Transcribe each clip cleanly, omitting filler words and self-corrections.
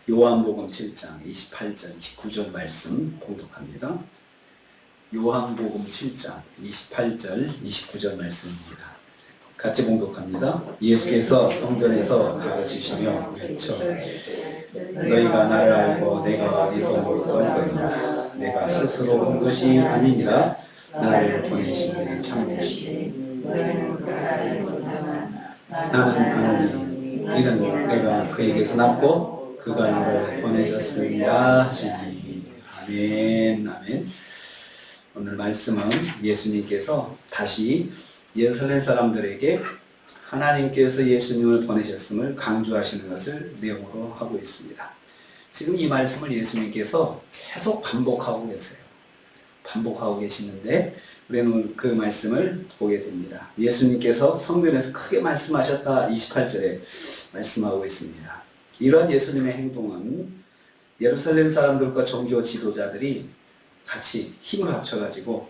요한복음 7장 28절 29절 말씀 봉독합니다. 요한복음 7장 28절 29절 말씀입니다. 같이 봉독합니다. 예수께서 성전에서 가르치시며 외쳐 너희가 나를 알고 내가 어디서 온 거니라. 내가 스스로 온 것이 아니니라. 나를 보내신 이는 참되시니 나는 아노니 이는 내가 그에게서 났고 그가 나를 보내셨습니다 하시니. 아멘. 아멘. 오늘 말씀은 예수님께서 다시 예루살렘 사람들에게 하나님께서 예수님을 보내셨음을 강조하시는 것을 내용으로 하고 있습니다. 지금 이 말씀을 예수님께서 계속 반복하고 계세요. 반복하고 계시는데 우리는 그 말씀을 보게 됩니다. 예수님께서 성전에서 크게 말씀하셨다 28절에 말씀하고 있습니다. 이러한 예수님의 행동은 예루살렘 사람들과 종교 지도자들이 같이 힘을 합쳐가지고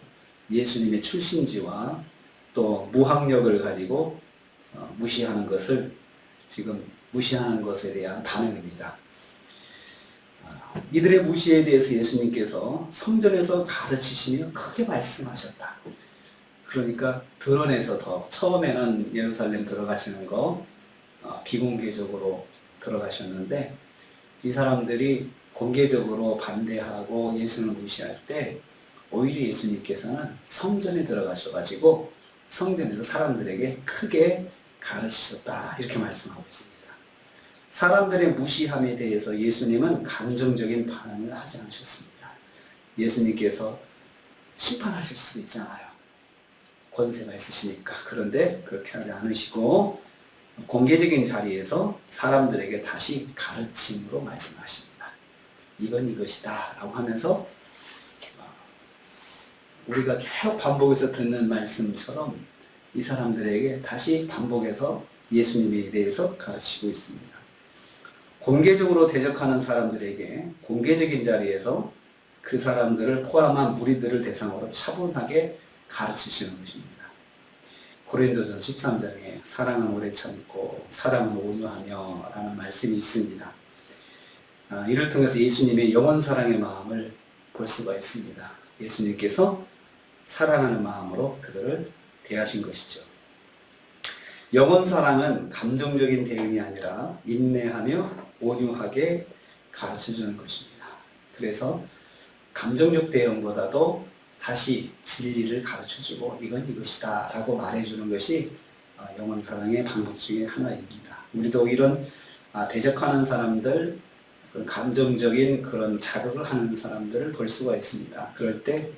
예수님의 출신지와 또 무학력을 가지고 무시하는 것을 지금 무시하는 것에 대한 반응입니다. 이들의 무시에 대해서 예수님께서 성전에서 가르치시며 크게 말씀하셨다. 그러니까 드러내서 더 처음에는 예루살렘 들어가시는 거 비공개적으로 들어가셨는데 이 사람들이 공개적으로 반대하고 예수님을 무시할 때 오히려 예수님께서는 성전에 들어가셔가지고 성전에서 사람들에게 크게 가르치셨다 이렇게 말씀하고 있습니다. 사람들의 무시함에 대해서 예수님은 감정적인 반응을 하지 않으셨습니다. 예수님께서 심판하실 수도 있잖아요. 권세가 있으시니까. 그런데 그렇게 하지 않으시고 공개적인 자리에서 사람들에게 다시 가르침으로 말씀하십니다. 이건 이것이다 라고 하면서 우리가 계속 반복해서 듣는 말씀처럼 이 사람들에게 다시 반복해서 예수님에 대해서 가르치고 있습니다. 공개적으로 대적하는 사람들에게 공개적인 자리에서 그 사람들을 포함한 무리들을 대상으로 차분하게 가르치시는 것입니다. 고린도전 13장에 사랑은 오래 참고 사랑은 온유하며 라는 말씀이 있습니다. 이를 통해서 예수님의 영원 사랑의 마음을 볼 수가 있습니다. 예수님께서 사랑하는 마음으로 그들을 대하신 것이죠. 영원 사랑은 감정적인 대응이 아니라 인내하며 온유하게 가르쳐주는 것입니다. 그래서 감정적 대응보다도 다시 진리를 가르쳐주고 이건 이것이다 라고 말해주는 것이 영원 사랑의 방법 중에 하나입니다. 우리도 이런 대적하는 사람들, 감정적인 그런 자극을 하는 사람들을 볼 수가 있습니다. 그럴 때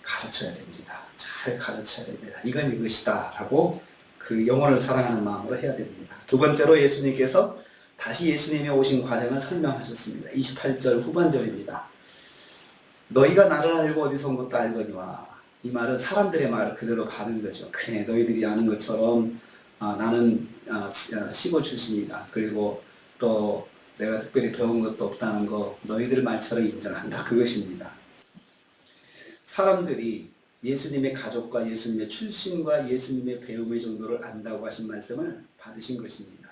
가르쳐야 됩니다. 잘 가르쳐야 됩니다. 이건 이것이다 라고 그 영혼을 사랑하는 마음으로 해야 됩니다. 두 번째로 예수님께서 다시 예수님이 오신 과정을 설명하셨습니다. 28절 후반절입니다. 너희가 나를 알고 어디서 온 것도 알거니와. 이 말은 사람들의 말을 그대로 받은 거죠. 그래 너희들이 아는 것처럼 나는 시골 출신이다. 그리고 또 내가 특별히 배운 것도 없다는 거 너희들 말처럼 인정한다. 그것입니다. 사람들이 예수님의 가족과 예수님의 출신과 예수님의 배움의 정도를 안다고 하신 말씀을 받으신 것입니다.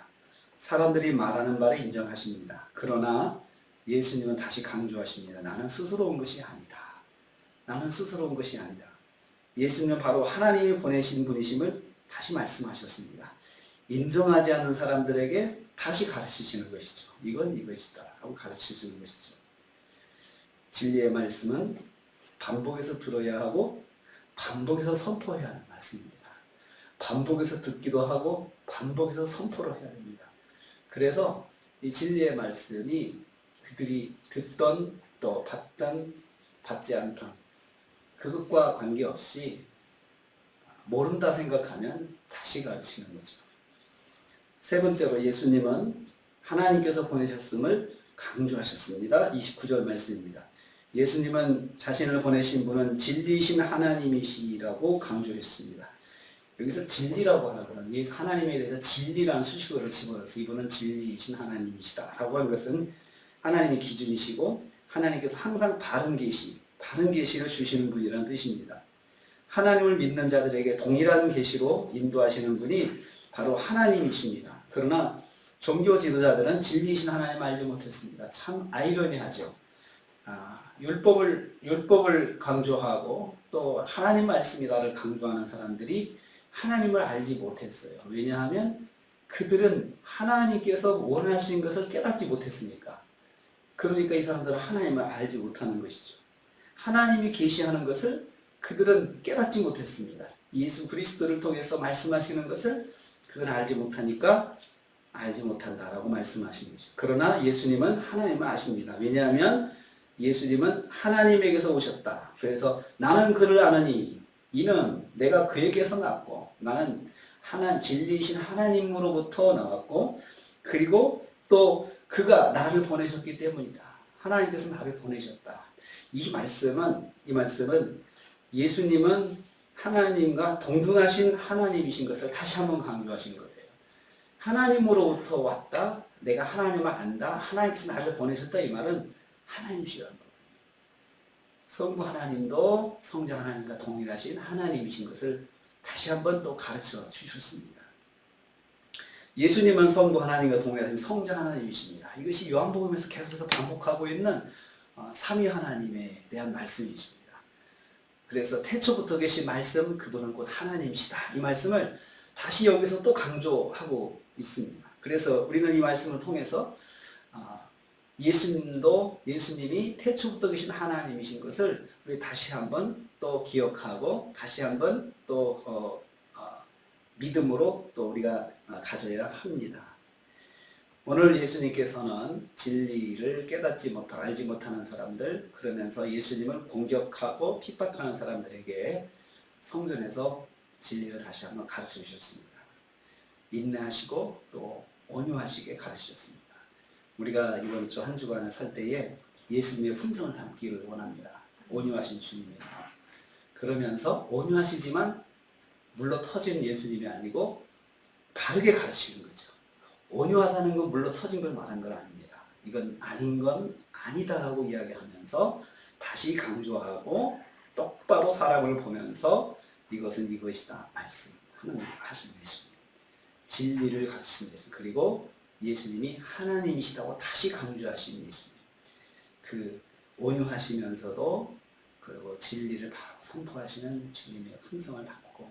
사람들이 말하는 바를 인정하십니다. 그러나 예수님은 다시 강조하십니다. 나는 스스로 온 것이 아니다. 나는 스스로 온 것이 아니다. 예수님은 바로 하나님이 보내신 분이심을 다시 말씀하셨습니다. 인정하지 않는 사람들에게 다시 가르치시는 것이죠. 이건 이것이다 하고 가르치시는 것이죠. 진리의 말씀은 반복해서 들어야 하고 반복해서 선포해야 하는 말씀입니다. 반복해서 듣기도 하고 반복해서 선포를 해야 됩니다. 그래서 이 진리의 말씀이 그들이 듣던 또 받던 받지 않던 그것과 관계없이 모른다 생각하면 다시 가르치는 거죠. 세 번째로 예수님은 하나님께서 보내셨음을 강조하셨습니다. 29절 말씀입니다. 예수님은 자신을 보내신 분은 진리이신 하나님이시라고 강조했습니다. 여기서 진리라고 하거든요. 하나님에 대해서 진리라는 수식어를 집어넣어서 이분은 진리이신 하나님이시다 라고 한 것은 하나님의 기준이시고 하나님께서 항상 바른 계시를 주시는 분이라는 뜻입니다. 하나님을 믿는 자들에게 동일한 계시로 인도하시는 분이 바로 하나님이십니다. 그러나 종교 지도자들은 진리이신 하나님을 알지 못했습니다. 참 아이러니하죠. 율법을 강조하고 또 하나님 말씀이다를 강조하는 사람들이 하나님을 알지 못했어요. 왜냐하면 그들은 하나님께서 원하신 것을 깨닫지 못했으니까. 그러니까 이 사람들은 하나님을 알지 못하는 것이죠. 하나님이 계시하는 것을 그들은 깨닫지 못했습니다. 예수 그리스도를 통해서 말씀하시는 것을 그들은 알지 못하니까 알지 못한다라고 말씀하시는 거죠. 그러나 예수님은 하나님을 아십니다. 왜냐하면 예수님은 하나님에게서 오셨다. 그래서 나는 그를 아느니 이는 내가 그에게서 났고 나는 진리이신 하나님으로부터 나왔고 그리고 또 그가 나를 보내셨기 때문이다. 하나님께서 나를 보내셨다. 이 말씀은 예수님은 하나님과 동등하신 하나님이신 것을 다시 한번 강조하신 거예요. 하나님으로부터 왔다. 내가 하나님을 안다. 하나님께서 나를 보내셨다. 이 말은 하나님이시라는 거예요. 성부 하나님도 성자 하나님과 동일하신 하나님이신 것을 다시 한번 또 가르쳐 주셨습니다. 예수님은 성부 하나님과 동일하신 성자 하나님이십니다. 이것이 요한복음에서 계속해서 반복하고 있는 삼위 하나님에 대한 말씀이십니다. 그래서 태초부터 계신 말씀, 그분은 곧 하나님이시다. 이 말씀을 다시 여기서 또 강조하고 있습니다. 그래서 우리는 이 말씀을 통해서 예수님이 태초부터 계신 하나님이신 것을 우리 다시 한번 또 기억하고 다시 한번 또 믿음으로 또 우리가 가져야 합니다. 오늘 예수님께서는 진리를 깨닫지 못하고 알지 못하는 사람들, 그러면서 예수님을 공격하고 핍박하는 사람들에게 성전에서 진리를 다시 한번 가르쳐 주셨습니다. 인내하시고 또 온유하시게 가르치셨습니다. 우리가 이번 주 한 주간을 살 때에 예수님의 품성을 담기를 원합니다. 온유하신 주님이에요. 그러면서 온유하시지만 물러 터진 예수님이 아니고 바르게 가르치는 거죠. 온유하다는 건 물러 터진 걸 말한 건 아닙니다. 이건 아닌 건 아니다라고 이야기하면서 다시 강조하고 똑바로 사람을 보면서 이것은 이것이다 말씀하신 예수님. 진리를 가르치신 예수님. 그리고 예수님이 하나님이시다고 다시 강조하신 예수님. 그 온유하시면서도 그리고 진리를 바로 선포하시는 주님의 품성을 담고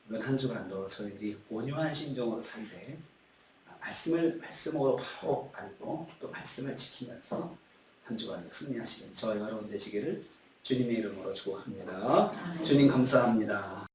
이번 한 주간도 저희들이 온유한 심정으로 살되 말씀으로 바로 알고 또 말씀을 지키면서 한 주간도 승리하시는 저 여러분 되시기를 주님의 이름으로 축복합니다. 주님 감사합니다.